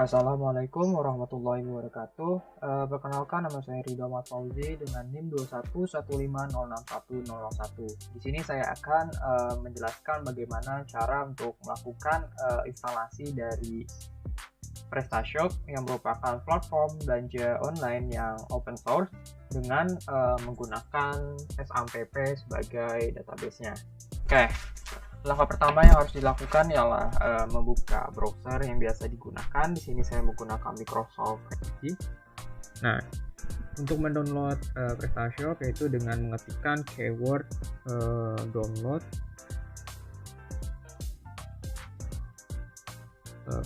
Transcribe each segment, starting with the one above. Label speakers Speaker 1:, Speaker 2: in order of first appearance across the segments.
Speaker 1: Assalamualaikum warahmatullahi wabarakatuh. Perkenalkan, nama saya Ridho Ahmad Fauzi dengan NIM 211506101. Di sini saya akan menjelaskan bagaimana cara untuk melakukan instalasi dari PrestaShop yang merupakan platform belanja online yang open source dengan menggunakan SAMPP sebagai database-nya. Oke. Langkah pertama yang harus dilakukan ialah membuka browser yang biasa digunakan. Di sini saya menggunakan Microsoft Edge. Nah, untuk mendownload PrestaShop yaitu dengan mengetikkan keyword download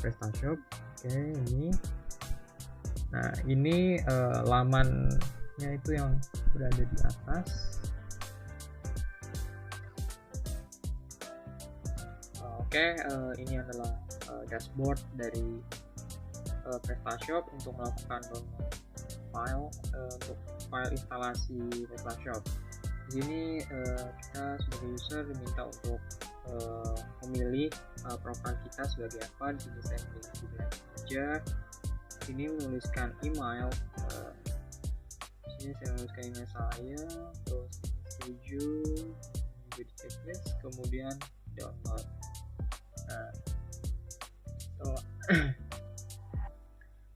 Speaker 1: PrestaShop. Oke, ini. Nah, ini lamannya itu yang berada di atas. Oke, ini adalah dashboard dari PrestaShop untuk melakukan download file untuk file instalasi PrestaShop. Di sini kita sebagai user diminta untuk memilih profil kita sebagai apa. Di sini saya memilih email saja. Di sini menuliskan email. Di sini saya menuliskan email saya, terus schedule, jadi checklist, kemudian download. Nah,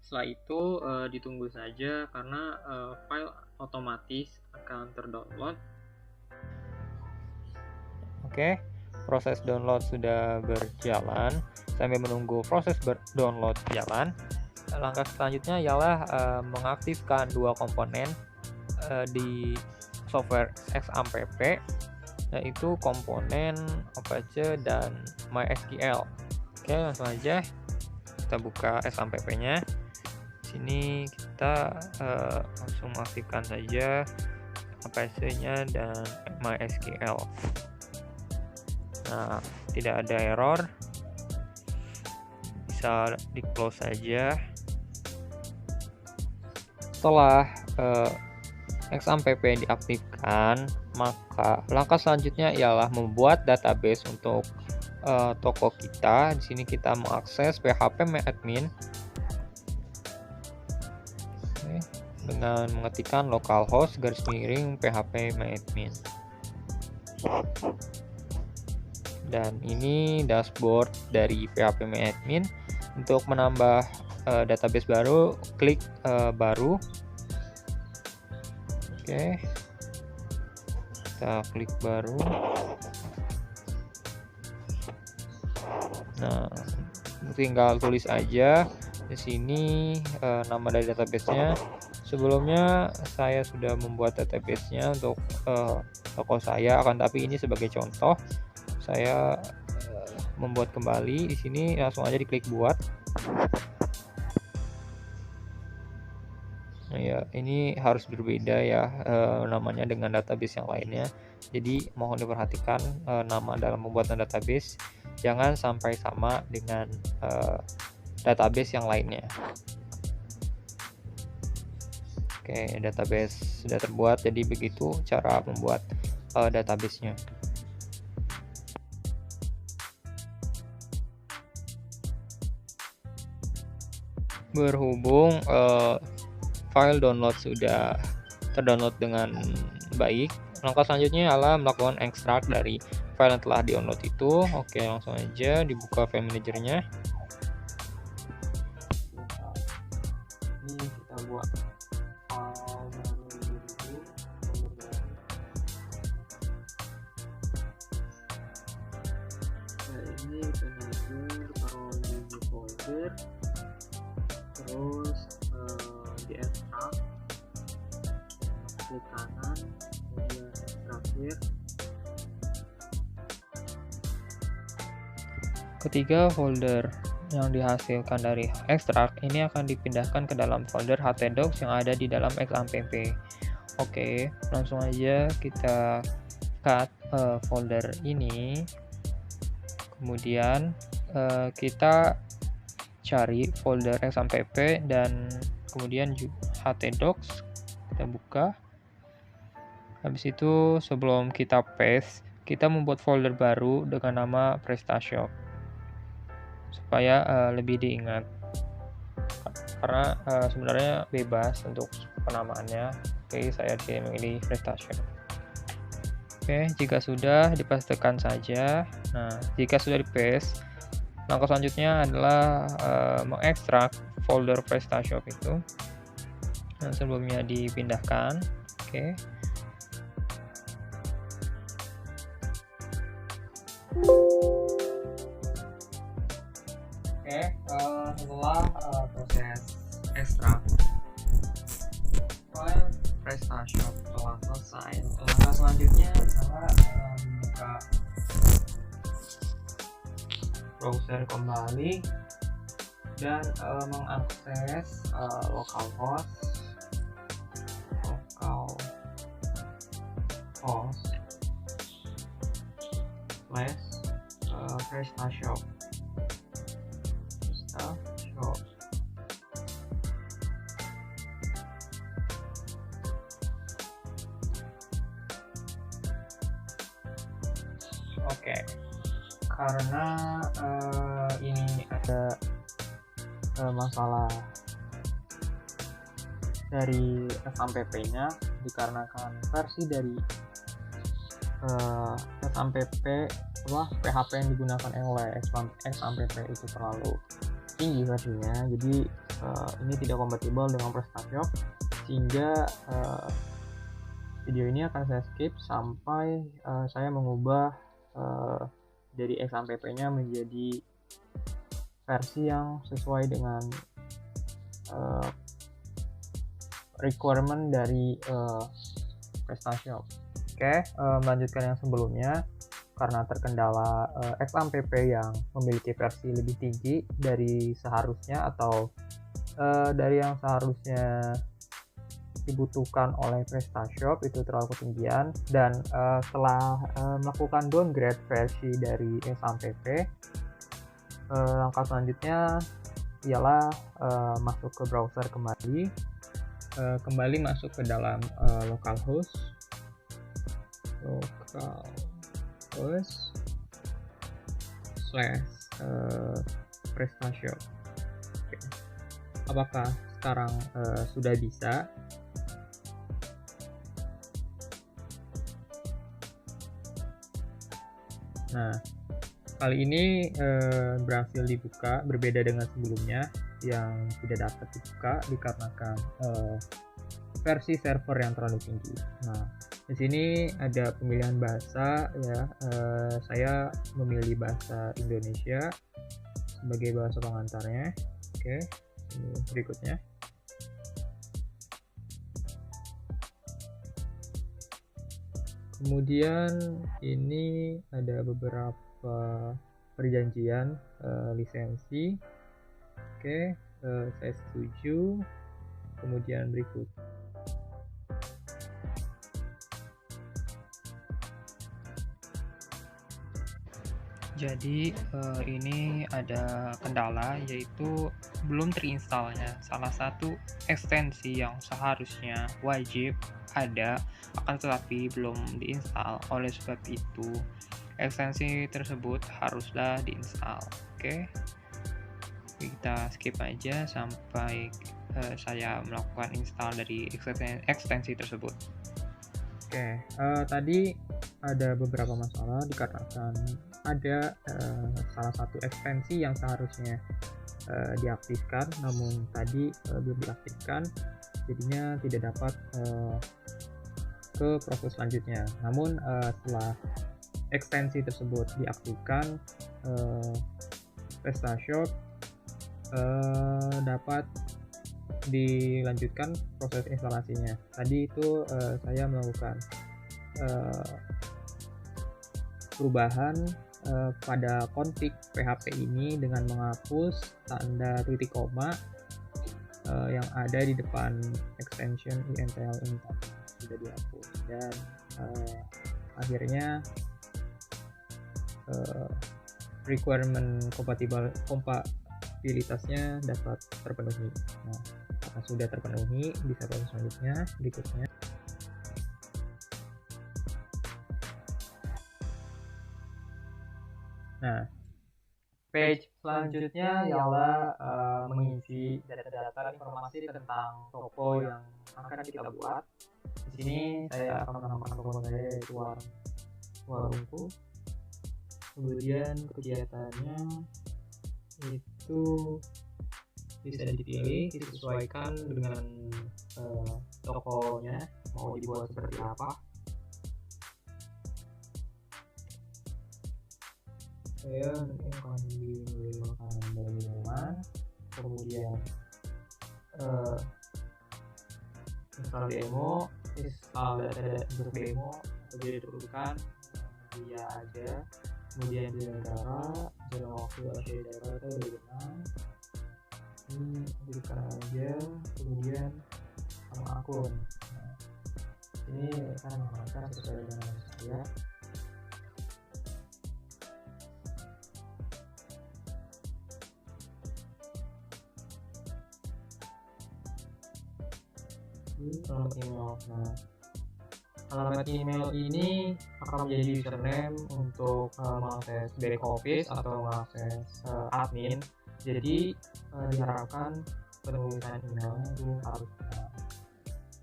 Speaker 1: setelah itu ditunggu saja karena file otomatis akan terdownload. Oke, proses download sudah berjalan. Sambil menunggu proses download jalan, langkah selanjutnya ialah mengaktifkan dua komponen di software XAMPP, yaitu komponen Apache dan MySQL. Oke, langsung aja kita buka SAMPP-nya. Sini kita langsung aktifkan saja Apache-nya dan MySQL. Nah, tidak ada error, bisa di close saja. Setelah XAMPP diaktifkan, maka langkah selanjutnya ialah membuat database untuk toko kita. Di sini kita mengakses php-admin dengan mengetikkan localhost /php-admin. Dan ini dashboard dari php-admin. Untuk menambah database baru, klik baru. Oke, kita klik baru. Nah, tinggal tulis aja di sini nama dari database-nya. Sebelumnya saya sudah membuat database-nya untuk toko saya, akan tapi ini sebagai contoh saya membuat kembali. Di sini langsung aja diklik buat. Nah, ya, ini harus berbeda ya namanya dengan database yang lainnya. Jadi mohon diperhatikan nama dalam pembuatan database jangan sampai sama dengan database yang lainnya. Oke, database sudah terbuat, jadi begitu cara membuat database-nya. Berhubung file download sudah terdownload dengan baik, langkah selanjutnya adalah melakukan ekstrak dari file yang telah di-download itu. Oke, langsung aja dibuka file manajernya. Ini kita buat file baru dulu. Nah, ini manajer, taruh di new folder, terus di ekstrak, klik kanan, kemudian terakhir. Ketiga folder yang dihasilkan dari ekstrak ini akan dipindahkan ke dalam folder htdocs yang ada di dalam XAMPP. Oke, langsung aja kita cut folder ini. Kemudian kita cari folder XAMPP dan kemudian htdocs kita buka. Habis itu sebelum kita paste, kita membuat folder baru dengan nama PrestaShop supaya lebih diingat. karena sebenarnya bebas untuk penamaannya. Oke, saya memilih PrestaShop. Oke, jika sudah dipastikan saja. Nah, jika sudah di-paste, langkah selanjutnya adalah mengekstrak folder PrestaShop itu. Nah, sebelumnya dipindahkan. Oke. Setelah proses ekstrak file PrestaShop telah selesai, langkah selanjutnya adalah membuka browser kembali dan mengakses localhost / PrestaShop. Oke, karena ini ada masalah dari XAMPP-nya, dikarenakan versi dari XAMPP PHP yang digunakan oleh XAMPP itu terlalu tinggi versinya, jadi ini tidak kompatibel dengan PrestaShop, sehingga video ini akan saya skip sampai saya mengubah dari XAMPP-nya menjadi versi yang sesuai dengan requirement dari PrestaShop. Oke, melanjutkan yang sebelumnya. Karena terkendala XAMPP yang memiliki versi lebih tinggi dari seharusnya atau dari yang seharusnya dibutuhkan oleh PrestaShop, itu terlalu ketinggian, dan setelah melakukan downgrade versi dari XAMPP, langkah selanjutnya ialah masuk ke browser kembali masuk ke dalam localhost /PrestaShop. Oke. Apakah sekarang sudah bisa? Nah, kali ini berhasil dibuka, berbeda dengan sebelumnya yang tidak dapat dibuka dikarenakan versi server yang terlalu tinggi. Nah, di sini ada pemilihan bahasa ya. Saya memilih bahasa Indonesia sebagai bahasa pengantarnya. Oke, ini berikutnya. Kemudian ini ada beberapa perjanjian lisensi. Oke, saya setuju. Kemudian berikut. Jadi ini ada kendala, yaitu belum terinstalnya salah satu ekstensi yang seharusnya wajib ada, akan tetapi belum diinstal. Oleh sebab itu ekstensi tersebut haruslah diinstal. Oke, kita skip aja sampai saya melakukan install dari ekstensi tersebut. Oke, tadi ada beberapa masalah dikarenakan ada salah satu ekstensi yang seharusnya diaktifkan, namun tadi belum diaktifkan, jadinya tidak dapat ke proses selanjutnya. Namun setelah ekstensi tersebut diaktifkan, PrestaShop dapat dilanjutkan proses instalasinya. Tadi itu saya melakukan perubahan pada config PHP ini dengan menghapus tanda titik koma yang ada di depan extension intl sudah dihapus, dan akhirnya requirement kompatibilitasnya dapat terpenuhi. Nah, karena sudah terpenuhi, bisa proses selanjutnya berikutnya. Nah, Page selanjutnya ialah mengisi data-data informasi tentang toko yang akan kita buat. Di sini saya akan menambahkan toko saya yaitu warungku. Kemudian kegiatannya itu bisa dipilih, disesuaikan dengan tokonya mau dibuat seperti apa. Saya nanti akan beli makanan dan minuman, kemudian install demo, install data untuk demo atau jadi turunkan dia aja, kemudian di negara jalan waktu asli daerah atau bagaimana ini berikan aja, kemudian sama akun. Nah, ini akan menggunakan sesuai dengan saya. Alamat email. Nah, alamat email ini akan menjadi username untuk mengakses back office atau mengakses admin. Jadi diharapkan penulisan emailnya itu harus benar.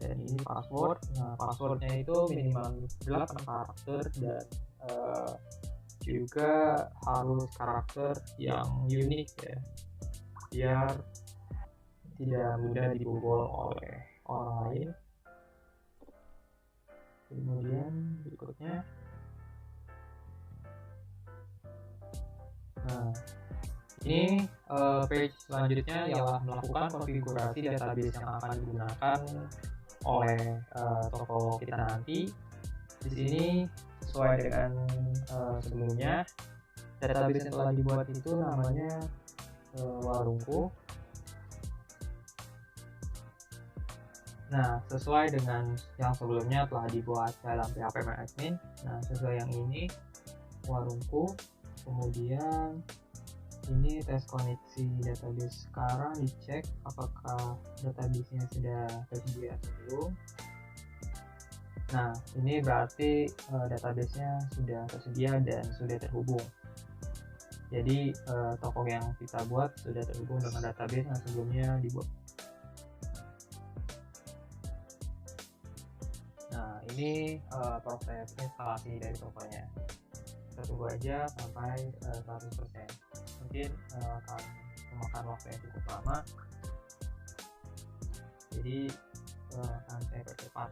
Speaker 1: Dan ini password. Nah, passwordnya itu minimal 8 karakter dan juga harus karakter yang unik ya, biar tidak mudah dibobol oleh orang lain. Kemudian berikutnya, nah ini page selanjutnya ialah melakukan konfigurasi database yang akan digunakan oleh toko kita nanti. Di sini sesuai dengan sebelumnya, database yang telah dibuat itu namanya warungku. Nah, sesuai dengan yang sebelumnya telah dibuat dalam PHP MyAdmin. Nah, sesuai yang ini warungku. Kemudian ini tes koneksi database. Sekarang dicek apakah database-nya sudah tersedia atau belum. Nah, ini berarti database-nya sudah tersedia dan sudah terhubung. Jadi toko yang kita buat sudah terhubung dengan database yang sebelumnya dibuat. Nah, ini proses instalasi dari tokonya. Kita tunggu aja sampai 100%. Mungkin akan memakan waktu yang cukup lama. Jadi akan saya percepat.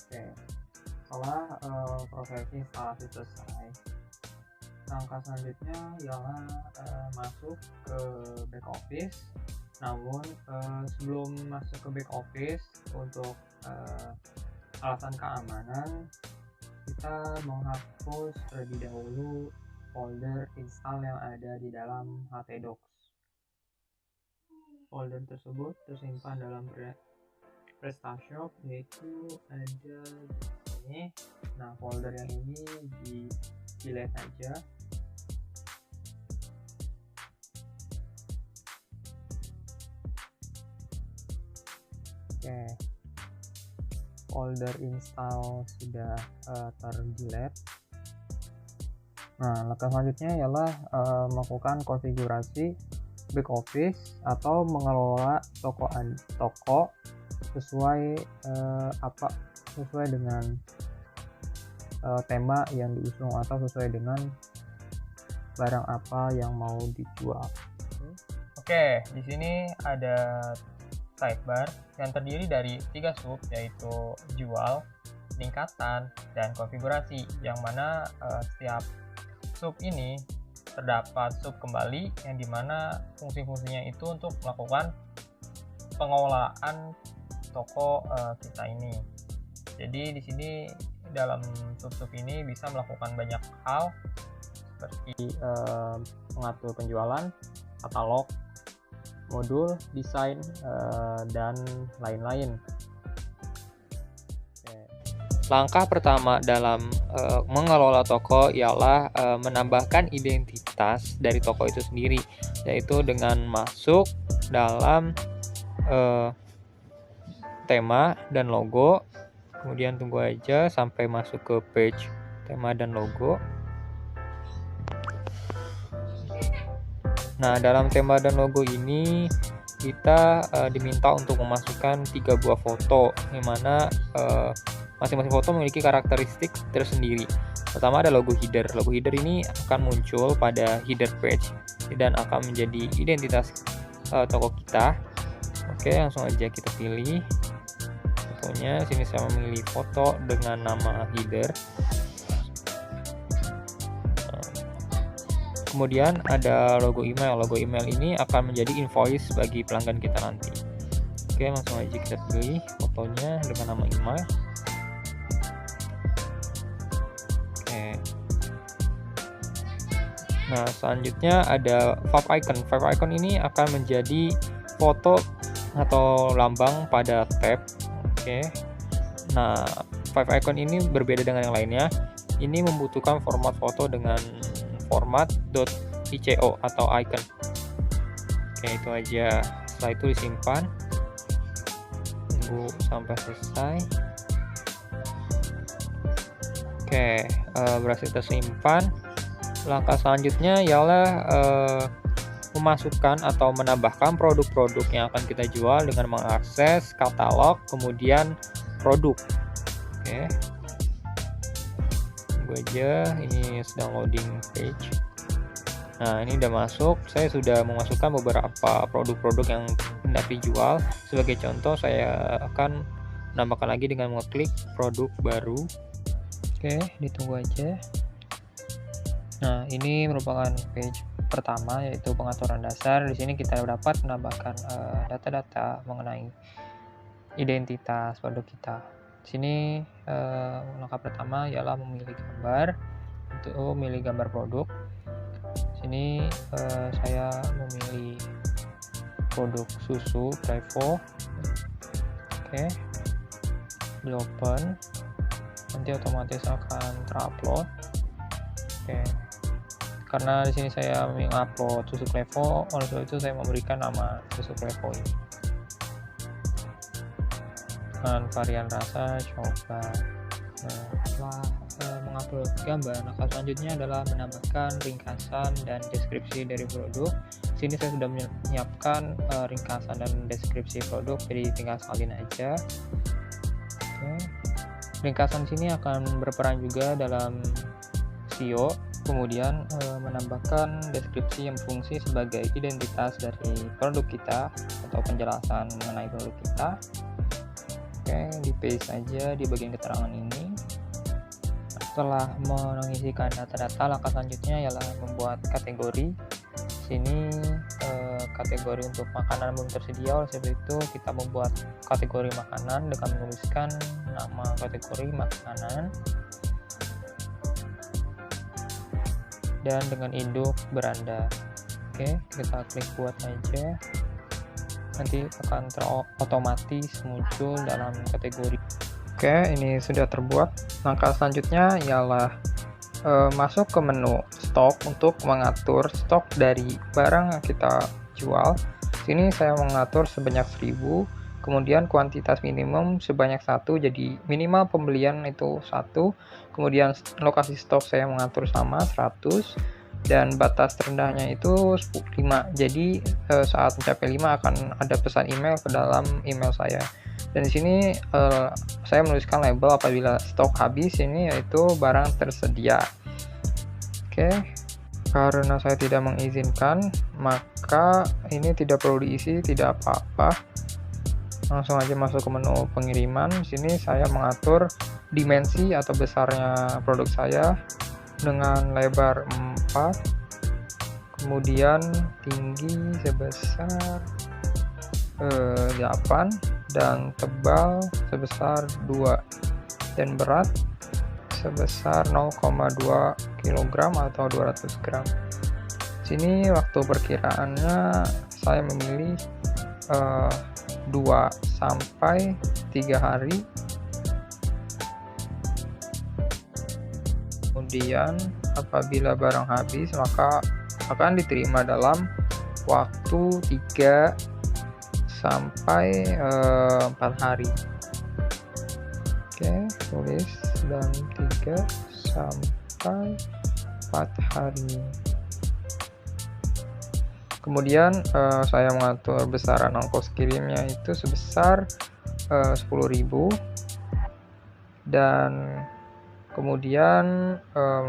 Speaker 1: Oke, setelah proses instalasi selesai, langkah selanjutnya ialah masuk ke back office. Namun sebelum masuk ke back office, untuk alasan keamanan kita menghapus terlebih dahulu folder install yang ada di dalam htdocs. Folder tersebut tersimpan dalam PrestaShop, yaitu ada di sini. Nah, folder yang ini di delete aja. Oke, folder install sudah terdelete. Nah, langkah selanjutnya ialah melakukan konfigurasi back office atau mengelola toko sesuai sesuai dengan tema yang diusung atau sesuai dengan barang apa yang mau dijual. Oke, di sini ada sidebar yang terdiri dari 3 sub, yaitu jual, peningkatan, dan konfigurasi, yang mana setiap sub ini terdapat sub kembali yang dimana fungsi-fungsinya itu untuk melakukan pengelolaan toko kita ini. Jadi di sini dalam sub-sub ini bisa melakukan banyak hal seperti mengatur penjualan, katalog, modul, desain, dan lain-lain. Langkah pertama dalam mengelola toko ialah menambahkan identitas dari toko itu sendiri, yaitu dengan masuk dalam tema dan logo, Kemudian tunggu aja sampai masuk ke page tema dan logo. Nah, dalam tema dan logo ini kita diminta untuk memasukkan 3 buah foto, di mana masing-masing foto memiliki karakteristik tersendiri. Pertama ada logo header. Logo header ini akan muncul pada header page dan akan menjadi identitas toko kita. Oke, langsung aja kita pilih fotonya. Sini saya memilih foto dengan nama header. Kemudian ada logo email. Logo email ini akan menjadi invoice bagi pelanggan kita nanti. Oke, langsung aja kita pilih fotonya dengan nama email. Oke. Nah, selanjutnya ada favicon. Favicon ini akan menjadi foto atau lambang pada tab. Oke. Nah, favicon ini berbeda dengan yang lainnya. Ini membutuhkan format foto dengan format .ico atau icon. Oke, itu aja. Setelah itu disimpan. Tunggu sampai selesai. Oke, berhasil tersimpan. Langkah selanjutnya ialah memasukkan atau menambahkan produk-produk yang akan kita jual dengan mengakses katalog, kemudian produk. Oke. Tunggu aja, ini sedang loading page. Nah, ini udah masuk. Saya sudah memasukkan beberapa produk-produk yang hendak dijual. Sebagai contoh, saya akan menambahkan lagi dengan mengklik produk baru. Oke, ditunggu aja. Nah, ini merupakan page pertama, yaitu pengaturan dasar. Di sini kita dapat menambahkan data-data mengenai identitas produk kita. Di sini langkah pertama ialah memilih gambar. Untuk memilih gambar produk, di sini saya memilih produk susu Prevo. Oke, di open, nanti otomatis akan terupload. Oke, karena di sini saya mengupload susu Prevo, oleh sebab itu saya memberikan nama susu Prevo ini dengan varian rasa coklat. Nah, setelah mengupload gambar, langkah selanjutnya adalah menambahkan ringkasan dan deskripsi dari produk. Di sini saya sudah menyiapkan ringkasan dan deskripsi produk, jadi tinggal salin aja. Oke. Ringkasan sini akan berperan juga dalam SEO, kemudian menambahkan deskripsi yang berfungsi sebagai identitas dari produk kita atau penjelasan mengenai produk kita. Oke, di paste aja di bagian keterangan ini. Setelah mengisikan data-data, langkah selanjutnya ialah membuat kategori. Sini kategori untuk makanan belum tersedia, oleh sebab itu kita membuat kategori makanan dengan menuliskan nama kategori makanan dan dengan induk beranda. Oke, kita klik buat aja, nanti akan otomatis muncul dalam kategori. Oke, ini sudah terbuat. Langkah selanjutnya ialah masuk ke menu stok untuk mengatur stok dari barang yang kita jual. Sini saya mengatur sebanyak 1000, kemudian kuantitas minimum sebanyak 1, jadi minimal pembelian itu 1. Kemudian lokasi stok saya mengatur sama 100, dan batas terendahnya itu 5. Jadi saat mencapai 5 akan ada pesan email ke dalam email saya. Dan di sini saya menuliskan label apabila stok habis, ini yaitu barang tersedia. Oke, karena saya tidak mengizinkan, maka ini tidak perlu diisi, tidak apa-apa. Langsung aja masuk ke menu pengiriman. Di sini saya mengatur dimensi atau besarnya produk saya dengan lebar 4, kemudian tinggi sebesar 8, dan tebal sebesar 2, dan berat sebesar 0,2 kg atau 200 gram. Sini waktu perkiraannya saya memilih 2 sampai 3 hari. Kemudian apabila barang habis, maka akan diterima dalam waktu 3 sampai 4 hari. Oke, tulis dalam 3 sampai 4 hari. Kemudian saya mengatur besaran ongkos kirimnya itu sebesar 10.000, dan kemudian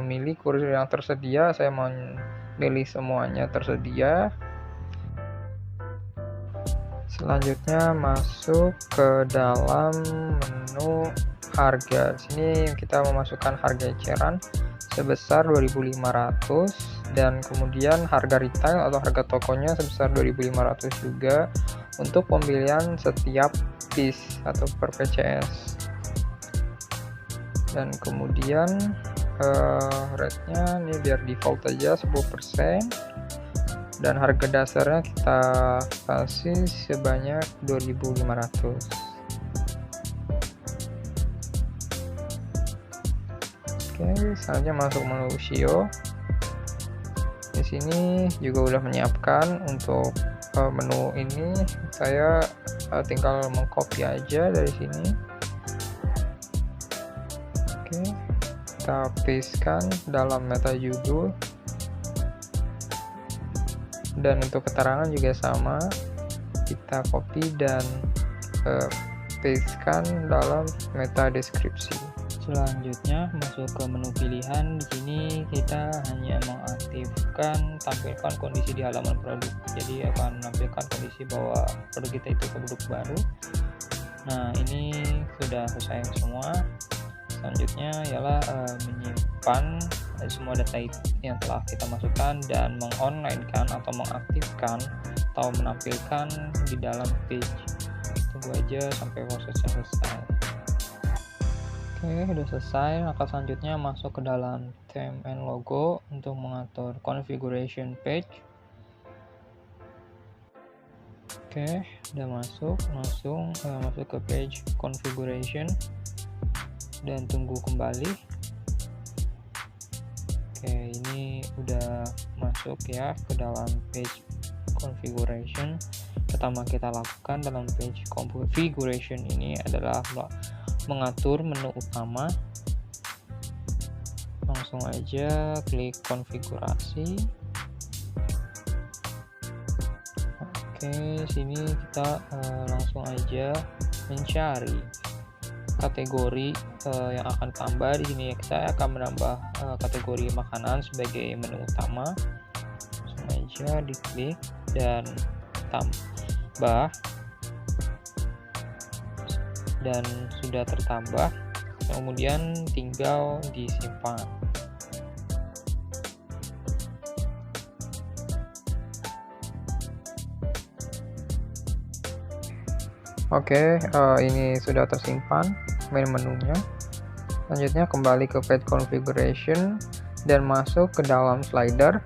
Speaker 1: memilih kurir yang tersedia. Saya memilih semuanya tersedia. Selanjutnya masuk ke dalam menu harga. Di sini kita memasukkan harga eceran sebesar 2.500, dan kemudian harga retail atau harga tokonya sebesar 2.500 juga untuk pembelian setiap piece atau per PCS. Dan kemudian rate-nya ini biar default aja 10%, dan harga dasarnya kita kasih sebanyak 2.500. Oke, selanjutnya masuk menu SEO. Di sini juga udah menyiapkan untuk menu ini. Saya tinggal mengcopy aja dari sini. Oke, kita pastekan dalam meta judul, dan untuk keterangan juga sama, kita copy dan pastekan dalam meta deskripsi. Selanjutnya masuk ke menu pilihan. Di sini kita hanya mengaktifkan tampilkan kondisi di halaman produk. Jadi akan menampilkan kondisi bahwa produk kita itu produk baru. Nah, ini sudah selesai semua. Selanjutnya ialah menyimpan semua data yang telah kita masukkan dan mengonlinekan atau mengaktifkan atau menampilkan di dalam page. Tunggu aja sampai prosesnya selesai. Oke, udah selesai. Maka selanjutnya masuk ke dalam theme and logo untuk mengatur configuration page. Oke, udah masuk. Langsung masuk ke page configuration dan tunggu kembali. Oke, ini udah masuk ya ke dalam page configuration. Pertama kita lakukan dalam page configuration ini adalah mengatur menu utama. Langsung aja klik konfigurasi. Oke, sini kita langsung aja mencari kategori yang akan tambah. Di sini kita akan menambah kategori makanan sebagai menu utama. Langsung aja diklik dan tambah, dan sudah tertambah. Kemudian tinggal disimpan. Oke, ini sudah tersimpan menunya. Selanjutnya kembali ke page configuration dan masuk ke dalam slider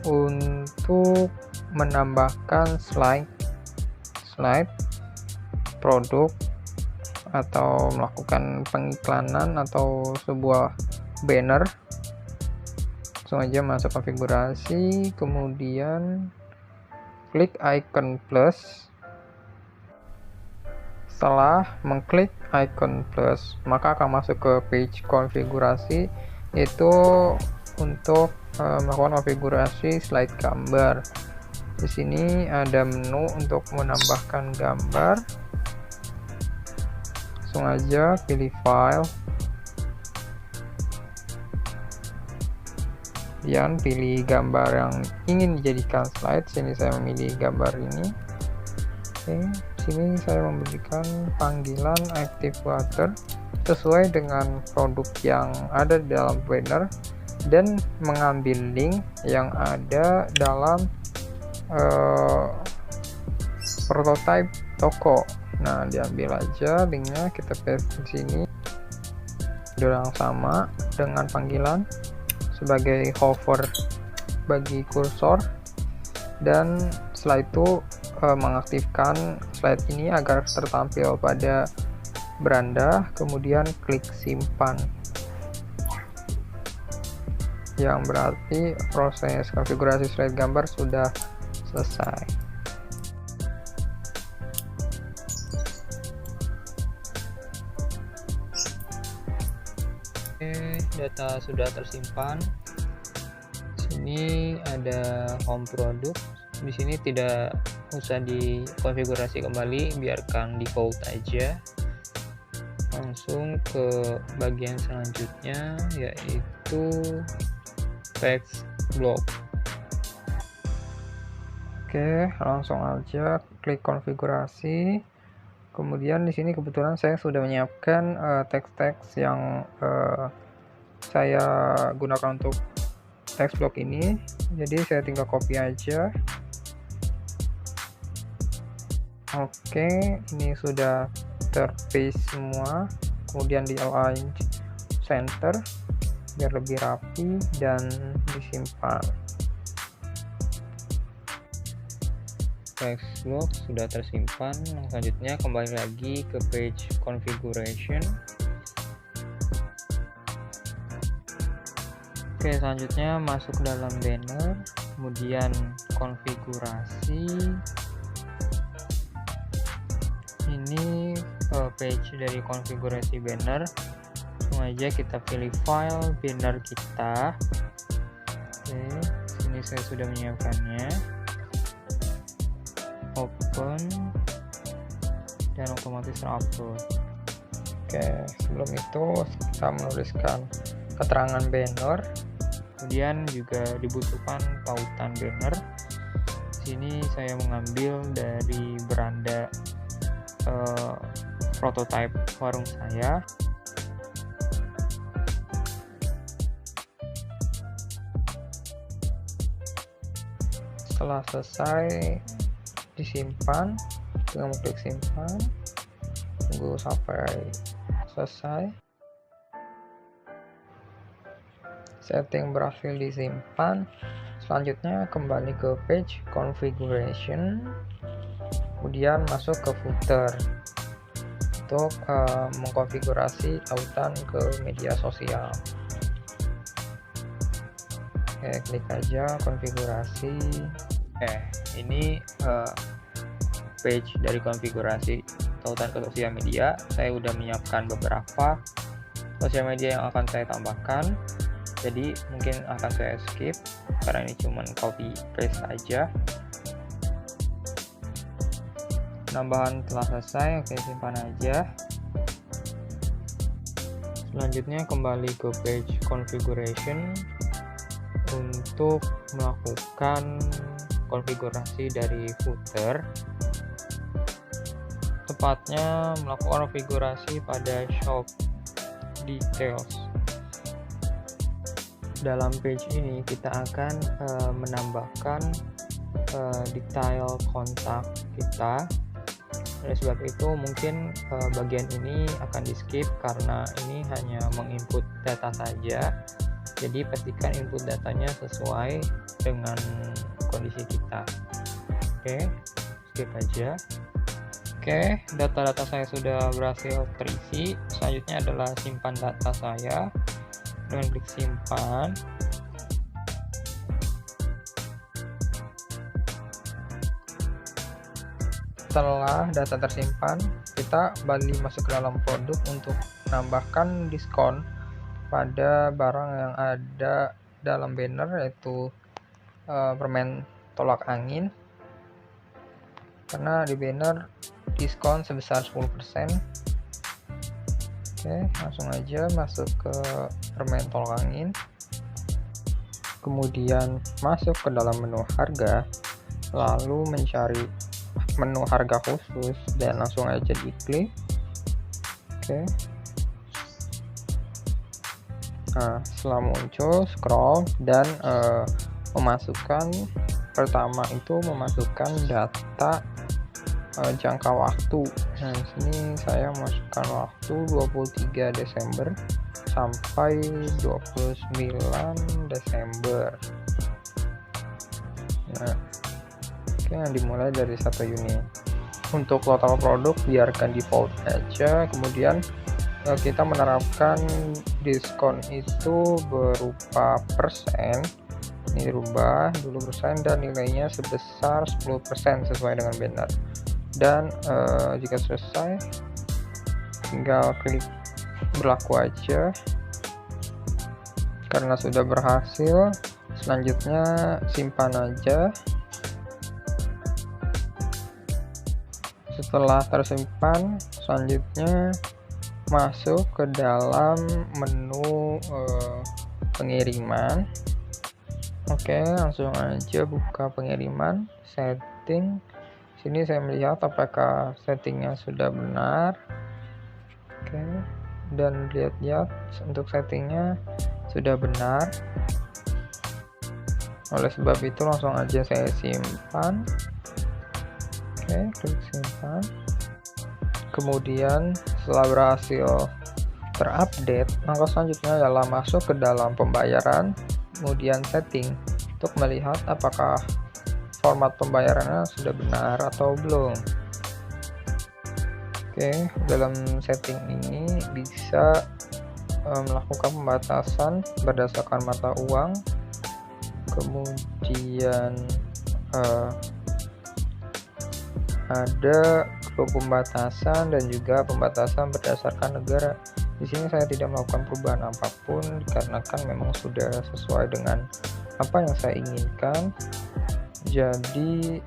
Speaker 1: untuk menambahkan slide produk atau melakukan pengiklanan atau sebuah banner. Langsung aja masuk konfigurasi, kemudian klik icon plus. Setelah mengklik icon plus, maka akan masuk ke page konfigurasi, itu untuk melakukan konfigurasi slide gambar. Di sini ada menu untuk menambahkan gambar. Langsung aja pilih file, kemudian pilih gambar yang ingin dijadikan slide. Sini saya memilih gambar ini. Oke, sini saya memberikan panggilan active water sesuai dengan produk yang ada di dalam banner dan mengambil link yang ada dalam prototype toko. Nah, diambil aja linknya, kita paste di sini. Yang sama dengan panggilan sebagai hover bagi kursor, dan setelah itu mengaktifkan slide ini agar tertampil pada beranda, kemudian klik simpan. Yang berarti proses konfigurasi slide gambar sudah selesai. Data sudah tersimpan. Sini ada home product. Di sini tidak usah dikonfigurasi kembali, biarkan default aja. Langsung ke bagian selanjutnya, yaitu text block. Oke, langsung aja klik konfigurasi. Kemudian di sini kebetulan saya sudah menyiapkan teks-teks yang saya gunakan untuk text block ini. Jadi saya tinggal copy aja. Oke, ini sudah terpaste semua. Kemudian di align center biar lebih rapi dan disimpan. Text block sudah tersimpan. Selanjutnya kembali lagi ke page configuration. Oke, selanjutnya masuk ke dalam banner, kemudian konfigurasi. Ini page dari konfigurasi banner. Langsung aja kita pilih file banner kita. Oke, sini saya sudah menyiapkannya. Open dan otomatis terupload. Oke, sebelum itu kita menuliskan keterangan banner, kemudian juga dibutuhkan tautan banner. Sini saya mengambil dari beranda prototype warung saya. Setelah selesai disimpan, tinggal klik simpan, tunggu sampai selesai. Setting berhasil disimpan. Selanjutnya kembali ke page configuration, kemudian masuk ke footer untuk mengkonfigurasi tautan ke media sosial. Oke, klik aja konfigurasi. Ini page dari konfigurasi tautan ke sosial media. Saya udah menyiapkan beberapa sosial media yang akan saya tambahkan, jadi mungkin akan saya skip karena ini cuman copy paste aja. Penambahan telah selesai. Oke, simpan aja. Selanjutnya kembali ke page configuration untuk melakukan konfigurasi dari footer, tepatnya melakukan konfigurasi pada shop details. Dalam page ini kita akan menambahkan detail kontak kita. Oleh sebab itu mungkin bagian ini akan di skip karena ini hanya menginput data saja. Jadi pastikan input datanya sesuai dengan kondisi kita. Oke, skip aja. Oke, data-data saya sudah berhasil terisi. Selanjutnya adalah simpan data saya. Dengan klik simpan. Setelah data tersimpan, kita kembali masuk ke dalam produk untuk menambahkan diskon pada barang yang ada dalam banner, yaitu permen tolak angin. Karena di banner diskon sebesar 10%. Oke, langsung aja masuk ke permen tolak angin, kemudian masuk ke dalam menu harga, lalu mencari menu harga khusus dan langsung aja diklik. Oke. Nah, setelah muncul, scroll dan memasukkan, pertama itu memasukkan data jangka waktu. Nah, di sini saya masukkan waktu 23 Desember sampai 29 Desember. Nah, oke, dimulai dari 1 Juni. Untuk total produk biarkan default aja, kemudian kita menerapkan diskon itu berupa persen. Ini dirubah dulu persen dan nilainya sebesar 10% sesuai dengan banner. Dan jika selesai tinggal klik berlaku aja. Karena sudah berhasil, selanjutnya simpan aja. Setelah tersimpan, selanjutnya masuk ke dalam menu pengiriman. Oke, langsung aja buka pengiriman, setting. Sini saya melihat apakah settingnya sudah benar. Oke, dan lihat-lihat untuk settingnya sudah benar. Oleh sebab itu langsung aja saya simpan. Oke, klik simpan. Kemudian setelah berhasil terupdate, langkah selanjutnya adalah masuk ke dalam pembayaran, kemudian setting untuk melihat apakah format pembayarannya sudah benar atau belum. Oke, dalam setting ini bisa melakukan pembatasan berdasarkan mata uang, kemudian ada pembatasan dan juga pembatasan berdasarkan negara. Di sini saya tidak melakukan perubahan apapun dikarenakan memang sudah sesuai dengan apa yang saya inginkan. Jadi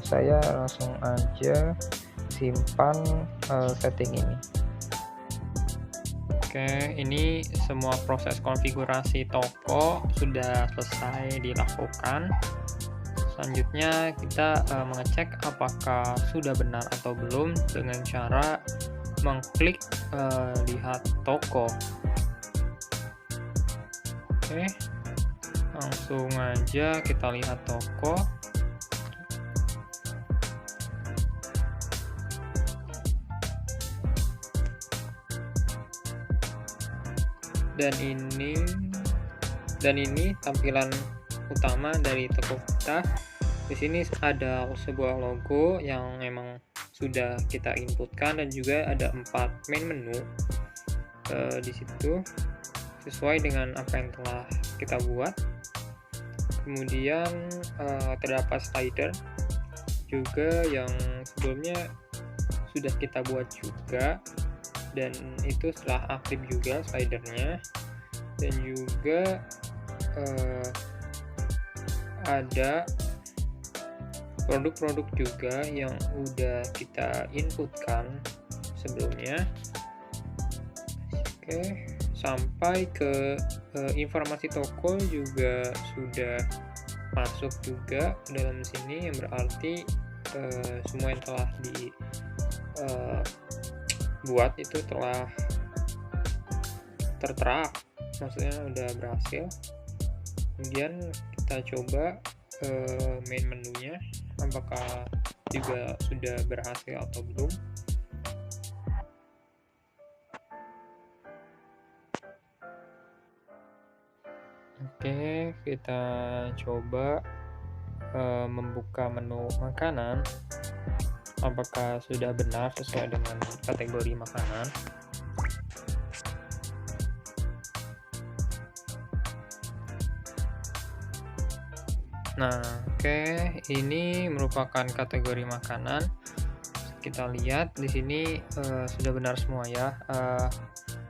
Speaker 1: saya langsung aja simpan setting ini. Oke, ini semua proses konfigurasi toko sudah selesai dilakukan. Selanjutnya kita mengecek apakah sudah benar atau belum dengan cara mengklik lihat toko. Oke, langsung aja kita lihat toko. Dan ini tampilan utama dari toko kita. Di sini ada sebuah logo yang memang sudah kita inputkan dan juga ada 4 main menu di situ sesuai dengan apa yang telah kita buat. Kemudian terdapat slider juga yang sebelumnya sudah kita buat juga, dan itu setelah aktif juga slidernya, dan juga ada produk-produk juga yang udah kita inputkan sebelumnya. Oke, sampai ke informasi toko juga sudah masuk juga ke dalam sini, yang berarti semua yang telah dibuat itu telah tertera, maksudnya udah berhasil. Kemudian kita coba main menunya apakah juga sudah berhasil atau belum. Oke, kita coba membuka menu makanan, apakah sudah benar sesuai dengan kategori makanan. Nah, oke, ini merupakan kategori makanan. Kita lihat di sini sudah benar semua ya.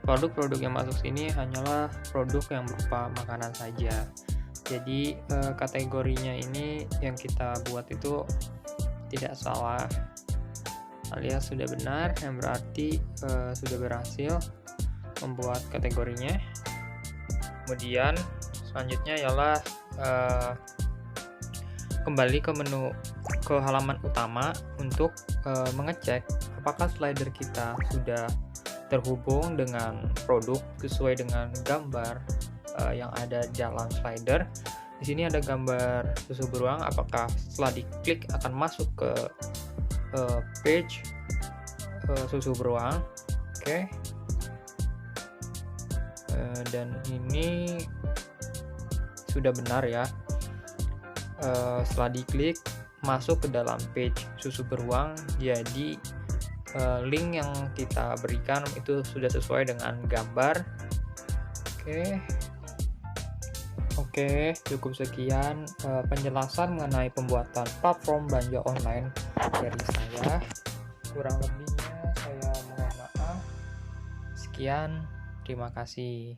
Speaker 1: Produk-produk yang masuk sini hanyalah produk yang berupa makanan saja. Jadi kategorinya ini yang kita buat itu tidak salah, alias sudah benar, yang berarti sudah berhasil membuat kategorinya. Kemudian selanjutnya ialah kembali ke menu, ke halaman utama untuk mengecek apakah slider kita sudah terhubung dengan produk sesuai dengan gambar yang ada di dalam slider. Di sini ada gambar susu beruang, apakah setelah diklik akan masuk ke page susu beruang. Oke. Dan ini sudah benar ya. Setelah diklik masuk ke dalam page susu beruang, jadi link yang kita berikan itu sudah sesuai dengan gambar. Oke, cukup sekian penjelasan mengenai pembuatan platform belanja online dari saya. Kurang lebihnya saya mohon maaf. Sekian, terima kasih.